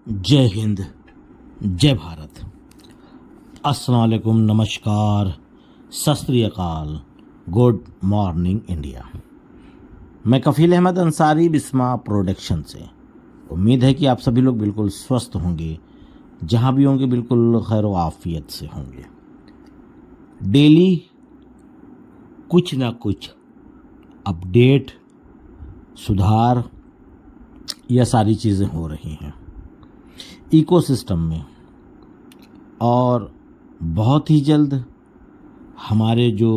जय हिंद, जय भारत, अस्सलाम वालेकुम, नमस्कार, सत श्री अकाल, गुड मॉर्निंग इंडिया। मैं कफ़ील अहमद अंसारी, बिस्मा प्रोडक्शन से। उम्मीद है कि आप सभी लोग बिल्कुल स्वस्थ होंगे, जहाँ भी होंगे बिल्कुल खैर व आफियत से होंगे। डेली कुछ ना कुछ अपडेट, सुधार, यह सारी चीज़ें हो रही हैं इकोसिस्टम में, और बहुत ही जल्द हमारे जो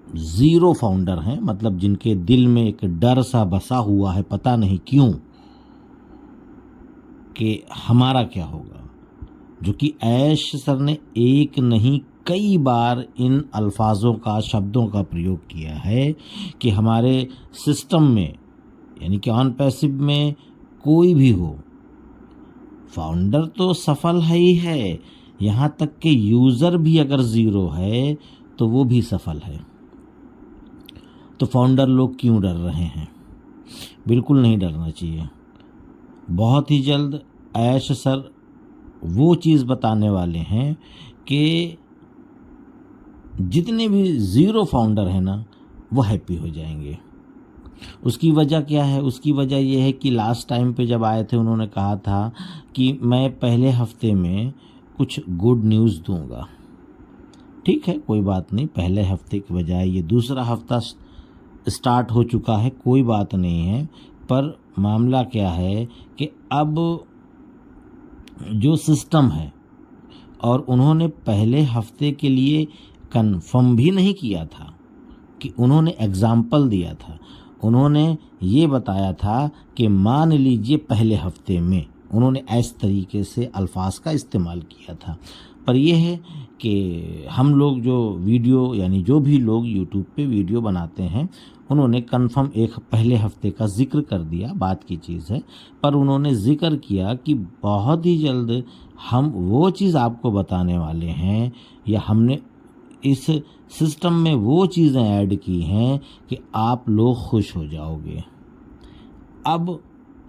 ज़ीरो फाउंडर हैं, मतलब जिनके दिल में एक डर सा बसा हुआ है, पता नहीं क्यों, कि हमारा क्या होगा, जो कि ऐश सर ने एक नहीं कई बार इन अल्फाजों का, शब्दों का प्रयोग किया है कि हमारे सिस्टम में, यानी कि ऑन पैसिव में कोई भी हो, फाउंडर तो सफल है ही है, यहाँ तक कि यूज़र भी अगर ज़ीरो है तो वो भी सफल है। तो फाउंडर लोग क्यों डर रहे हैं? बिल्कुल नहीं डरना चाहिए। बहुत ही जल्द ऐश सर वो चीज़ बताने वाले हैं कि जितने भी ज़ीरो फाउंडर हैं ना, वो हैप्पी हो जाएंगे। उसकी वजह क्या है? उसकी वजह यह है कि लास्ट टाइम पे जब आए थे उन्होंने कहा था कि मैं पहले हफ्ते में कुछ गुड न्यूज़ दूंगा। ठीक है, कोई बात नहीं, पहले हफ्ते की बजाय ये दूसरा हफ्ता स्टार्ट हो चुका है, कोई बात नहीं है। पर मामला क्या है कि अब जो सिस्टम है, और उन्होंने पहले हफ्ते के लिए कंफर्म भी नहीं किया था, कि उन्होंने एग्जाम्पल दिया था। उन्होंने ये बताया था कि मान लीजिए पहले हफ्ते में, उन्होंने इस तरीके से अल्फाज का इस्तेमाल किया था। पर यह है कि हम लोग जो वीडियो, यानी जो भी लोग यूट्यूब पे वीडियो बनाते हैं, उन्होंने कंफर्म एक पहले हफ्ते का जिक्र कर दिया, बात की चीज़ है। पर उन्होंने जिक्र किया कि बहुत ही जल्द हम वो चीज़ आपको बताने वाले हैं, या हमने इस सिस्टम में वो चीज़ें ऐड की हैं कि आप लोग खुश हो जाओगे। अब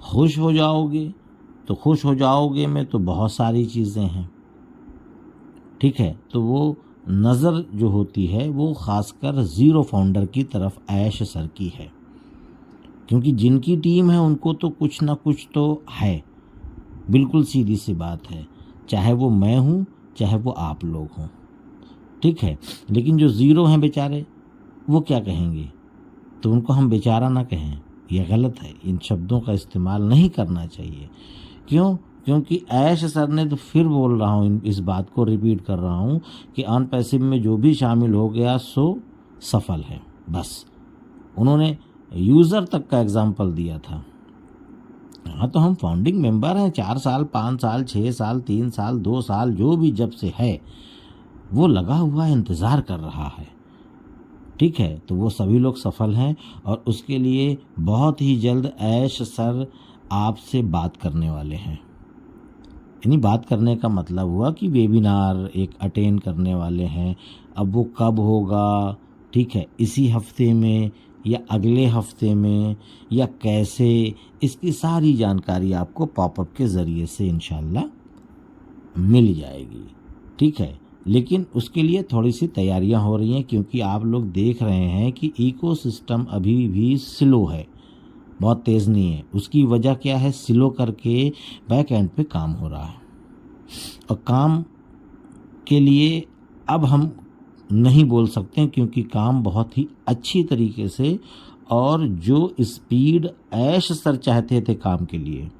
खुश हो जाओगे तो खुश हो जाओगे में तो बहुत सारी चीज़ें हैं, ठीक है। तो वो नज़र जो होती है वो ख़ासकर ज़ीरो फाउंडर की तरफ ऐश सर की है, क्योंकि जिनकी टीम है उनको तो कुछ ना कुछ तो है। बिल्कुल सीधी सी बात है, चाहे वो मैं हूँ, चाहे वो आप लोग हों, ठीक है। लेकिन जो ज़ीरो हैं बेचारे, वो क्या कहेंगे? तो उनको हम बेचारा ना कहें, यह गलत है। इन शब्दों का इस्तेमाल नहीं करना चाहिए। क्यों? क्योंकि ऐश सर ने, तो फिर बोल रहा हूँ, इस बात को रिपीट कर रहा हूँ कि ऑन पैसिव में जो भी शामिल हो गया सो सफल है। बस उन्होंने यूज़र तक का एग्जाम्पल दिया था। हाँ, तो हम फाउंडिंग मेंबर हैं, 4 साल, 5 साल, 6 साल, 3 साल, 2 साल, जो भी जब से है वो लगा हुआ इंतज़ार कर रहा है, ठीक है। तो वो सभी लोग सफल हैं, और उसके लिए बहुत ही जल्द ऐश सर आपसे बात करने वाले हैं। यानी बात करने का मतलब हुआ कि वेबिनार एक अटेंड करने वाले हैं। अब वो कब होगा, ठीक है, इसी हफ्ते में या अगले हफ्ते में या कैसे, इसकी सारी जानकारी आपको पॉपअप के ज़रिए से इंशाल्लाह मिल जाएगी, ठीक है। लेकिन उसके लिए थोड़ी सी तैयारियां हो रही हैं, क्योंकि आप लोग देख रहे हैं कि इकोसिस्टम अभी भी स्लो है, बहुत तेज़ नहीं है। उसकी वजह क्या है? स्लो करके बैक एंड पे काम हो रहा है, और काम के लिए अब हम नहीं बोल सकते, क्योंकि काम बहुत ही अच्छी तरीके से, और जो स्पीड ऐश सर चाहते थे काम के लिए,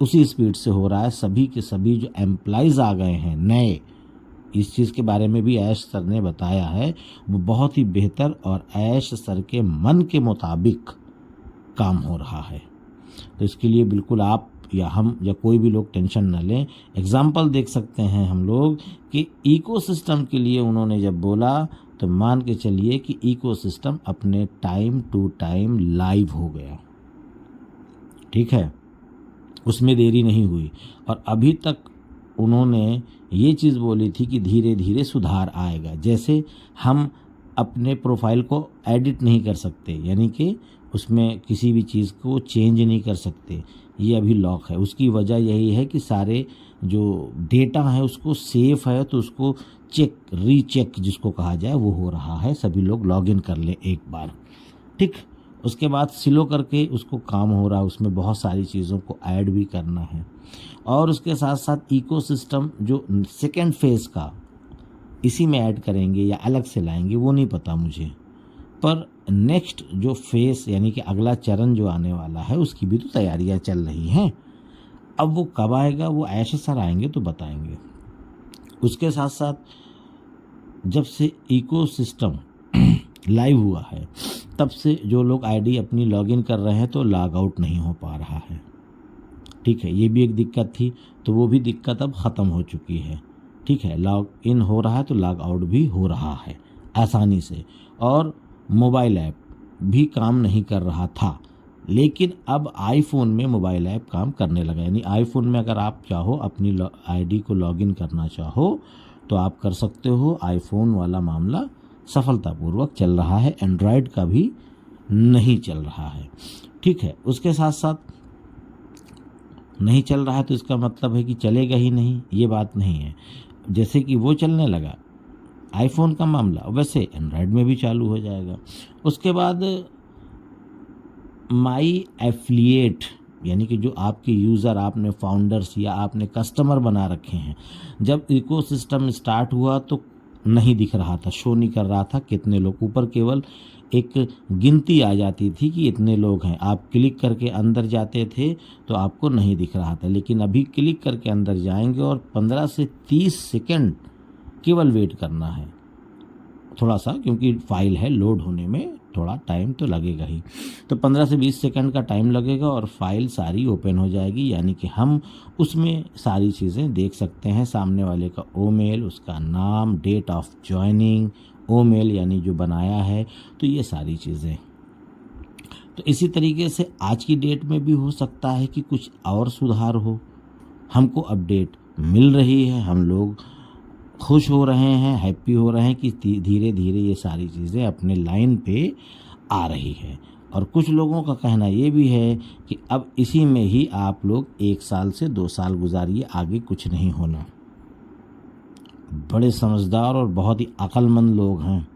उसी स्पीड से हो रहा है। सभी के सभी जो एम्प्लॉइज़ आ गए हैं नए, इस चीज़ के बारे में भी ऐश सर ने बताया है, वो बहुत ही बेहतर और ऐश सर के मन के मुताबिक काम हो रहा है। तो इसके लिए बिल्कुल आप या हम या कोई भी लोग टेंशन न लें। एग्जाम्पल देख सकते हैं हम लोग कि इकोसिस्टम के लिए उन्होंने जब बोला, तो मान के चलिए कि इकोसिस्टम अपने टाइम टू टाइम लाइव हो गया, ठीक है, उसमें देरी नहीं हुई। और अभी तक उन्होंने ये चीज़ बोली थी कि धीरे धीरे सुधार आएगा। जैसे हम अपने प्रोफाइल को एडिट नहीं कर सकते, यानी कि उसमें किसी भी चीज़ को चेंज नहीं कर सकते, ये अभी लॉक है। उसकी वजह यही है कि सारे जो डेटा है उसको सेफ है, तो उसको चेक रीचेक जिसको कहा जाए वो हो रहा है। सभी लोग लॉगिन कर लें एक बार, ठीक। उसके बाद स्लो करके उसको काम हो रहा है, उसमें बहुत सारी चीज़ों को ऐड भी करना है। और उसके साथ साथ इकोसिस्टम जो सेकेंड फेज़ का इसी में ऐड करेंगे या अलग से लाएंगे वो नहीं पता मुझे, पर नेक्स्ट जो फेस यानी कि अगला चरण जो आने वाला है उसकी भी तो तैयारियां चल रही हैं। अब वो कब आएगा वो ऐश सर आएंगे तो बताएंगे। उसके साथ साथ जब से इकोसिस्टम लाइव हुआ है तब से जो लोग आईडी अपनी लॉगिन कर रहे हैं तो लॉग आउट नहीं हो पा रहा है, ठीक है। ये भी एक दिक्कत थी, तो वो भी दिक्कत अब ख़त्म हो चुकी है, ठीक है। लॉग इन हो रहा है तो लॉग आउट भी हो रहा है आसानी से। और मोबाइल ऐप भी काम नहीं कर रहा था, लेकिन अब आईफोन में मोबाइल ऐप काम करने लगा। यानी आईफोन में अगर आप चाहो अपनी आईडी को लॉगिन करना चाहो तो आप कर सकते हो। आईफोन वाला मामला सफलतापूर्वक चल रहा है, एंड्रॉयड का भी नहीं चल रहा है, ठीक है। उसके साथ साथ नहीं चल रहा है तो इसका मतलब है कि चलेगा ही नहीं, ये बात नहीं है। जैसे कि वो चलने लगा आईफोन का मामला, वैसे एंड्रॉयड में भी चालू हो जाएगा। उसके बाद माई एफिलिएट यानी कि जो आपके यूज़र, आपने फाउंडर्स या आपने कस्टमर बना रखे हैं, जब इकोसिस्टम स्टार्ट हुआ तो नहीं दिख रहा था, शो नहीं कर रहा था कितने लोग, ऊपर केवल एक गिनती आ जाती थी कि इतने लोग हैं। आप क्लिक करके अंदर जाते थे तो आपको नहीं दिख रहा था, लेकिन अभी क्लिक करके अंदर जाएंगे और 15 से 30 सेकंड केवल वेट करना है थोड़ा सा, क्योंकि फाइल है, लोड होने में थोड़ा टाइम तो लगेगा ही। तो 15 से 20 सेकंड का टाइम लगेगा और फाइल सारी ओपन हो जाएगी, यानी कि हम उसमें सारी चीज़ें देख सकते हैं। सामने वाले का ईमेल, उसका नाम, डेट ऑफ ज्वाइनिंग, ईमेल यानी जो बनाया है, तो ये सारी चीज़ें। तो इसी तरीके से आज की डेट में भी हो सकता है कि कुछ और सुधार हो, हमको अपडेट मिल रही है, हम लोग खुश हो रहे हैं, हैप्पी हो रहे हैं कि धीरे धीरे ये सारी चीज़ें अपने लाइन पे आ रही है। और कुछ लोगों का कहना ये भी है कि अब इसी में ही आप लोग 1 साल से 2 साल गुजारिए, आगे कुछ नहीं होना। बड़े समझदार और बहुत ही अक्लमंद लोग हैं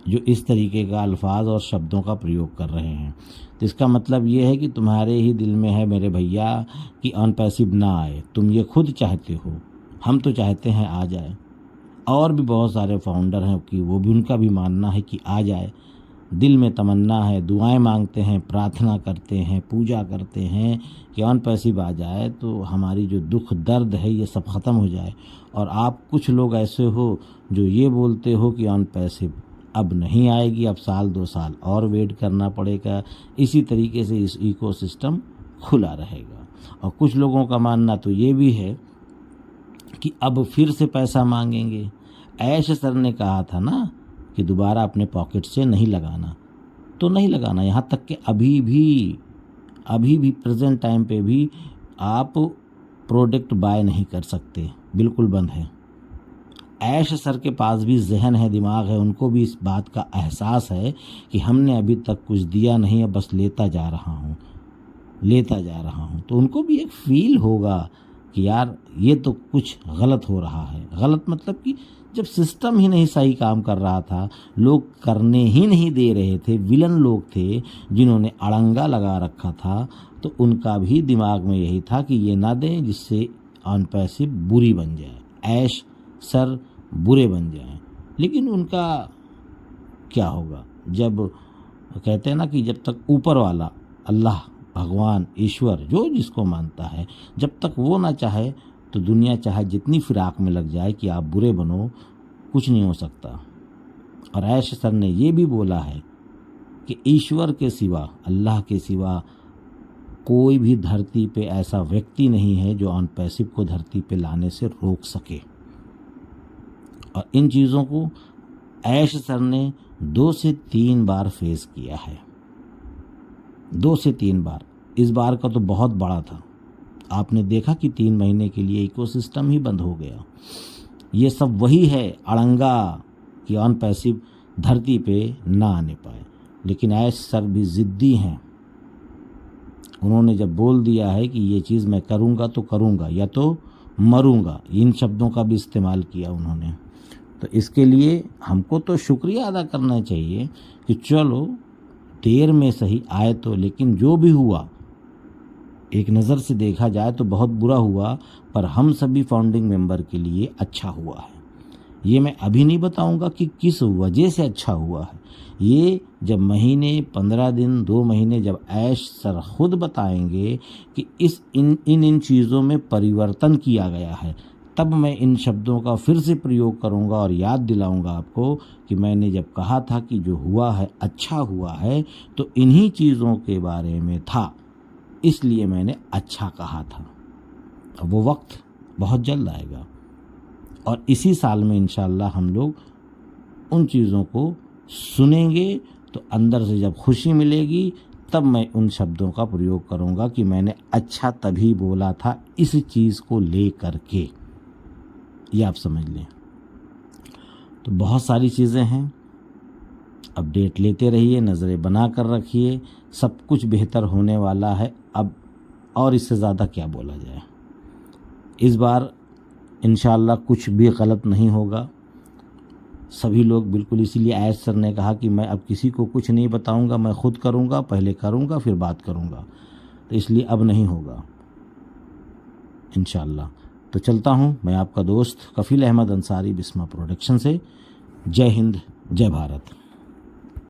जो इस तरीके का अल्फाज और शब्दों का प्रयोग कर रहे हैं। तो इसका मतलब ये है कि तुम्हारे ही दिल में है मेरे भैया कि ऑन पैसिव ना आए, तुम ये खुद चाहते हो, हम तो चाहते हैं आ जाए। और भी बहुत सारे फाउंडर हैं कि वो भी, उनका भी मानना है कि आ जाए, दिल में तमन्ना है, दुआएं मांगते हैं, प्रार्थना करते हैं, पूजा करते हैं कि ऑन पैसिव आ जाए तो हमारी जो दुख दर्द है ये सब ख़त्म हो जाए। और आप कुछ लोग ऐसे हो जो ये बोलते हो कि ऑन पैसिव अब नहीं आएगी, अब साल 2 साल और वेट करना पड़ेगा। इसी तरीके से इस इकोसिस्टम खुला रहेगा। और कुछ लोगों का मानना तो ये भी है कि अब फिर से पैसा मांगेंगे। ऐश सर ने कहा था ना कि दोबारा अपने पॉकेट से नहीं लगाना, तो नहीं लगाना। यहाँ तक कि अभी भी प्रेजेंट टाइम पे भी आप प्रोडक्ट बाय नहीं कर सकते, बिल्कुल बंद है। ऐश सर के पास भी जहन है, दिमाग है, उनको भी इस बात का एहसास है कि हमने अभी तक कुछ दिया नहीं है, बस लेता जा रहा हूँ। तो उनको भी एक फील होगा कि यार ये तो कुछ गलत हो रहा है। गलत मतलब कि जब सिस्टम ही नहीं सही काम कर रहा था, लोग करने ही नहीं दे रहे थे, विलन लोग थे जिन्होंने अड़ंगा लगा रखा था, तो उनका भी दिमाग में यही था कि ये ना दें जिससे ऑन पैसिव बुरी बन जाए, ऐश सर बुरे बन जाएं। लेकिन उनका क्या होगा, जब कहते हैं ना कि जब तक ऊपर वाला अल्लाह, भगवान, ईश्वर, जो जिसको मानता है, जब तक वो ना चाहे तो दुनिया चाहे जितनी फिराक में लग जाए कि आप बुरे बनो, कुछ नहीं हो सकता। और ऐश सर ने ये भी बोला है कि ईश्वर के सिवा, अल्लाह के सिवा कोई भी धरती पे ऐसा व्यक्ति नहीं है जो ऑन पैसिव को धरती पे लाने से रोक सके। और इन चीज़ों को ऐश सर ने 2 से 3 बार फेस किया है, 2 से 3 बार। इस बार का तो बहुत बड़ा था, आपने देखा कि 3 महीने के लिए इकोसिस्टम ही बंद हो गया। ये सब वही है अड़ंगा कि ऑन पैसिव धरती पे ना आने पाए। लेकिन ऐश सर भी ज़िद्दी हैं। उन्होंने जब बोल दिया है कि ये चीज़ मैं करूँगा तो करूँगा या तो मरूँगा, इन शब्दों का भी इस्तेमाल किया उन्होंने। तो इसके लिए हमको तो शुक्रिया अदा करना चाहिए कि चलो देर में सही आए तो, लेकिन जो भी हुआ एक नज़र से देखा जाए तो बहुत बुरा हुआ, पर हम सभी फाउंडिंग मेंबर के लिए अच्छा हुआ है। ये मैं अभी नहीं बताऊंगा कि किस वजह से अच्छा हुआ है, ये जब महीने 15 दिन 2 महीने जब ऐश सर खुद बताएंगे कि इन चीज़ों में परिवर्तन किया गया है, तब मैं इन शब्दों का फिर से प्रयोग करूंगा और याद दिलाऊंगा आपको कि मैंने जब कहा था कि जो हुआ है अच्छा हुआ है तो इन्हीं चीज़ों के बारे में था, इसलिए मैंने अच्छा कहा था। अब वो वक्त बहुत जल्द आएगा और इसी साल में इंशाल्लाह हम लोग उन चीज़ों को सुनेंगे, तो अंदर से जब खुशी मिलेगी तब मैं उन शब्दों का प्रयोग करूंगा कि मैंने अच्छा तभी बोला था इस चीज़ को ले करके, ये आप समझ लें। तो बहुत सारी चीज़ें हैं, अपडेट लेते रहिए, नज़रें बना कर रखिए, सब कुछ बेहतर होने वाला है अब, और इससे ज़्यादा क्या बोला जाए। इस बार इंशाअल्लाह कुछ भी गलत नहीं होगा, सभी लोग बिल्कुल, इसीलिए ऐश सर ने कहा कि मैं अब किसी को कुछ नहीं बताऊंगा, मैं खुद करूंगा, पहले करूंगा फिर बात करूंगा, तो इसलिए अब नहीं होगा इंशाअल्लाह। तो चलता हूँ, मैं आपका दोस्त कफ़ील अहमद अंसारी बिस्मा प्रोडक्शन से। जय हिंद, जय भारत।